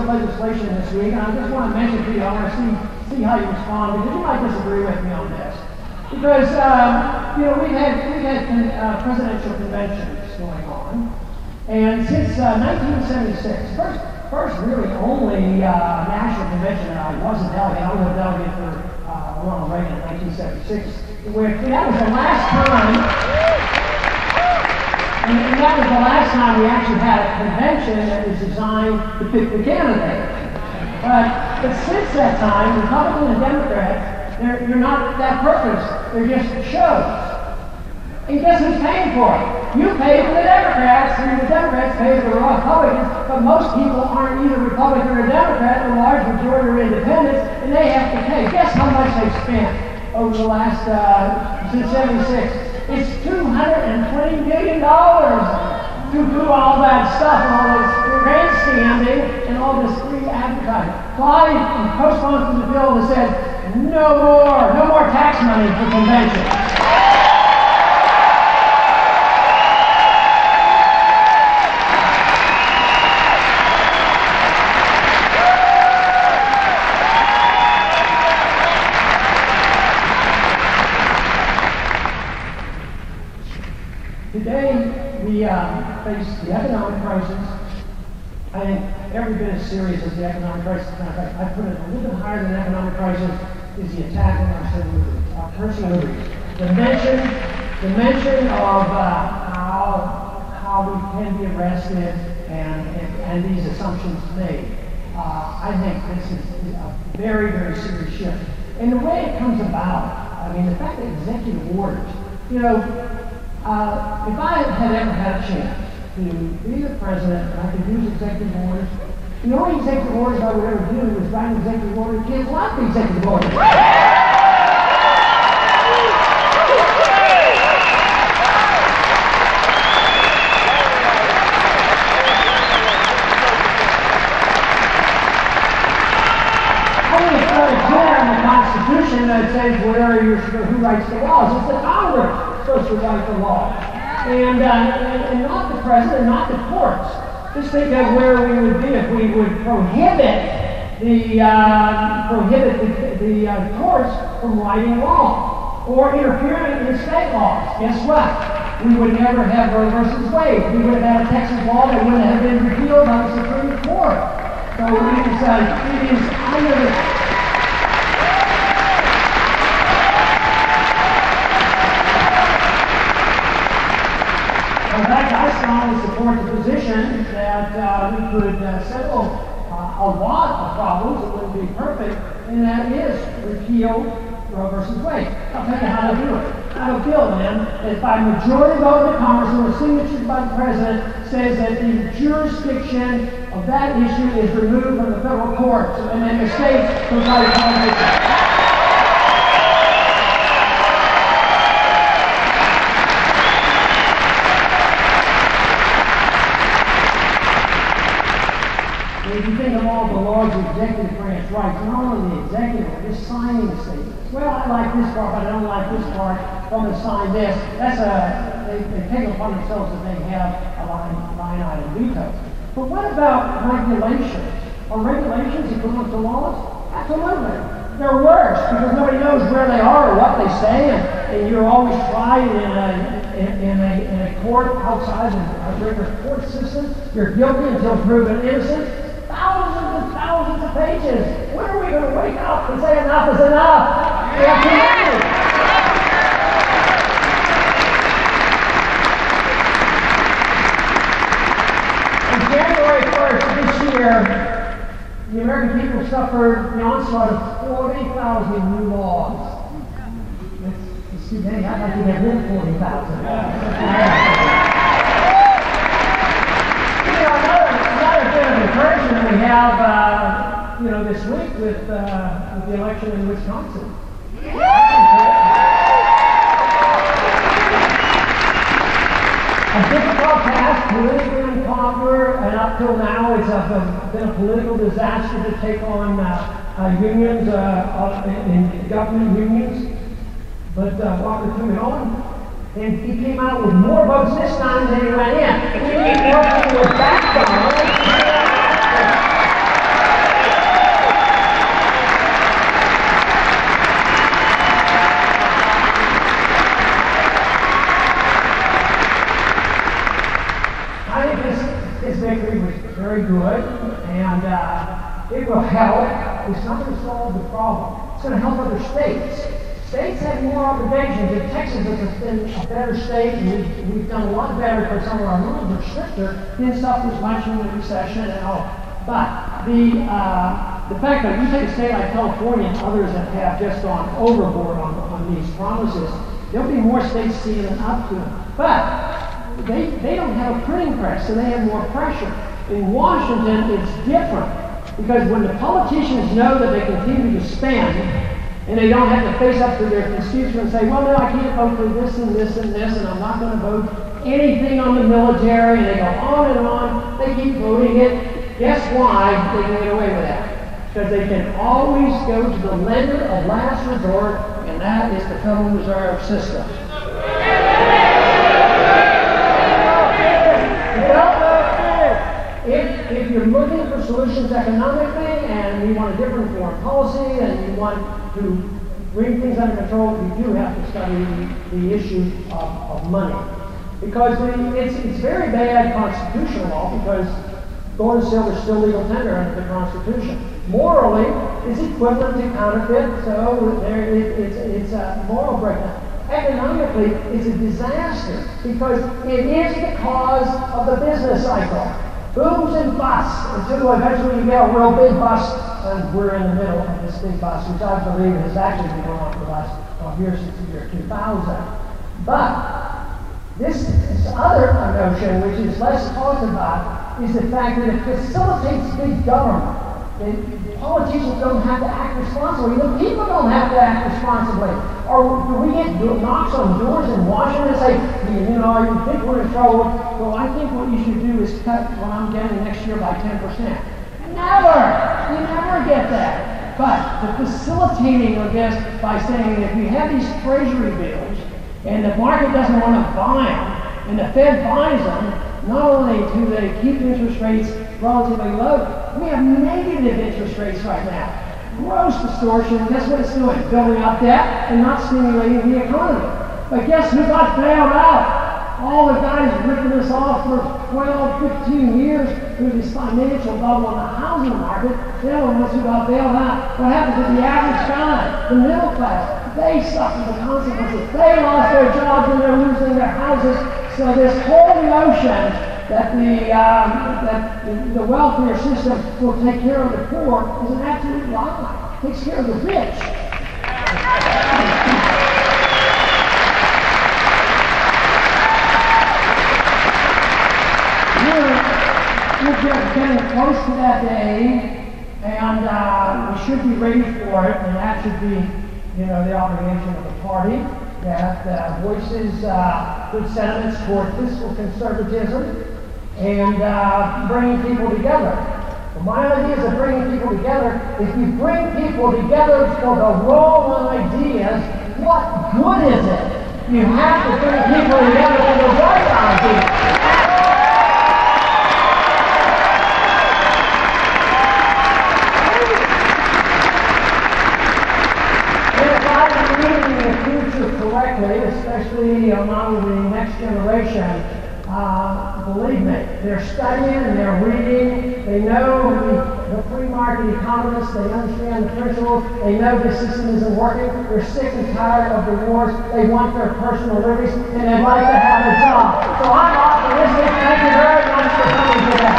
some legislation this week, and I just want to mention to you, I want to see how you respond, because you might disagree with me on this. Because, we've had presidential conventions going on, and since 1976, first really only national convention that I was a delegate. I was a delegate for Ronald Reagan in 1976, where that was the last time, and that was the last time we actually had a convention that was designed to pick the candidate. But since that time, Republican and Democrat, they're not that purpose. They're just shows. And guess who's paying for it? You pay for the Democrats, and the Democrats pay for the Republicans, but most people aren't either Republican or Democrat. The large majority are independents, and they have to pay. Guess how much they've spent over the last, since 76? It's $220 million to do all that stuff, and all this grandstanding, and all this free advertising. So I co-sponsored the bill that said, no more tax money for conventions. Today, we face the economic crisis. I think every bit as serious as the economic crisis. I put it a little bit higher than the economic crisis is the attack on our civil liberties, our personal liberties. The mention of how we can be arrested and these assumptions made. I think this is a very, very serious shift. And the way it comes about, I mean, the fact that executive orders, if I had ever had a chance to be the president and I could use executive orders, the only executive orders I would ever do was write an executive order and cancel out the executive order. Only it's not clear in the Constitution that says who writes the laws. It's the Congress supposed to write the laws. And not the president, not the courts. Just think of where we would be if we would prohibit the courts from writing law or interfering in state laws. Guess what? We would never have Roe versus Wade. We would have had a Texas law that wouldn't have been repealed by the Supreme Court. So it is under the... In fact, I strongly support the position that we could settle a lot of problems that wouldn't be perfect, and that is repeal Roe versus Wade. I'll tell you how to do it. How to bill, man, is by majority vote in Congress and with signatures by the president says that the jurisdiction of that issue is removed from the federal courts, and then the states provide a if you think of all the large executive branch rights, not only the executive, but just signing the statements. Well, I like this part, but I don't like this part. I'm going to sign this. They take it upon themselves that they have a line item veto. But what about regulations? Are regulations equivalent to laws? Absolutely. They're worse because nobody knows where they are or what they say, and you're always tried in a court outside the regular court system. You're guilty until proven innocent. Thousands and thousands of pages. When are we going to wake up and say enough is enough? We have too many. On January 1st this year, the American people suffered the onslaught of 40,000 new laws. It's too many. I'd like to get rid of 40,000. Encouragement we have, this week with the election in Wisconsin. A difficult task, politically unpopular, and up till now it's been a political disaster to take on unions, in government unions. But Walker took it on, and he came out with more votes this time than he went in. We need more people with backbone. And it will help. It's not going to solve the problem. It's going to help other states. States have more obligations. If Texas has been a better state, and we've done a lot better because some of our rules are stricter, didn't suffer as much in the recession and all. But the fact that you take a state like California and others that have just gone overboard on these promises, there'll be more states seeing up to them. But they don't have a printing press, so they have more pressure. In Washington, it's different because when the politicians know that they continue to spend, and they don't have to face up to their constituents and say, well, no, I can't vote for this and this and this, and I'm not going to vote anything on the military, and they go on and on. They keep voting it. Guess why they can get away with that? Because they can always go to the lender of last resort, and that is the Federal Reserve System. If you're looking for solutions economically and you want a different foreign policy and you want to bring things under control, you do have to study the issue of money. Because it's very bad constitutional law because gold and silver is still legal tender under the Constitution. Morally, it's equivalent to counterfeit, so it's a moral breakdown. Economically, it's a disaster because it is the cause of the business cycle. Booms and busts until eventually you get a real big bust, and we're in the middle of this big bust, which I believe has actually been going on for the last 12 years since the year 2000. But this other notion, which is less talked about, is the fact that it facilitates big government. The politicians don't have to act responsibly. The people don't have to act responsibly. Or do we get knocks on doors in Washington and say, you know, you think we're in trouble? Well, I think what you should do is cut what I'm getting next year by 10%. Never! You never get that. But the facilitating of this by saying if you have these treasury bills and the market doesn't want to buy them and the Fed buys them, not only do they keep interest rates relatively low, we have negative interest rates right now. Gross distortion. Guess what it's doing? Building up debt and not stimulating the economy. But guess who got bailed out? All the guys ripping us off for 12, 15 years through this financial bubble in the housing market, they're the ones who got bailed out. What happened to the average guy, the middle class? They suffered the consequences. They lost their jobs and they're losing their houses. So this whole notion that the welfare system will take care of the poor is an absolute lie. It takes care of the rich. We're getting close to that day, and we should be ready for it, and that should be, you know, the obligation of the party that voices good sentiments toward fiscal conservatism and bringing people together. Well, my ideas of bringing people together, if you bring people together for the wrong ideas, what good is it? You have to bring people together for the right ideas. If I'm reading the future correctly, especially among the next generation, believe me, they're studying and they're reading. They know the free market economists. They understand the principles. They know the system isn't working. They're sick and tired of the wars. They want their personal liberties, and they'd like to have a job. So I'm optimistic. Thank you very much for coming today.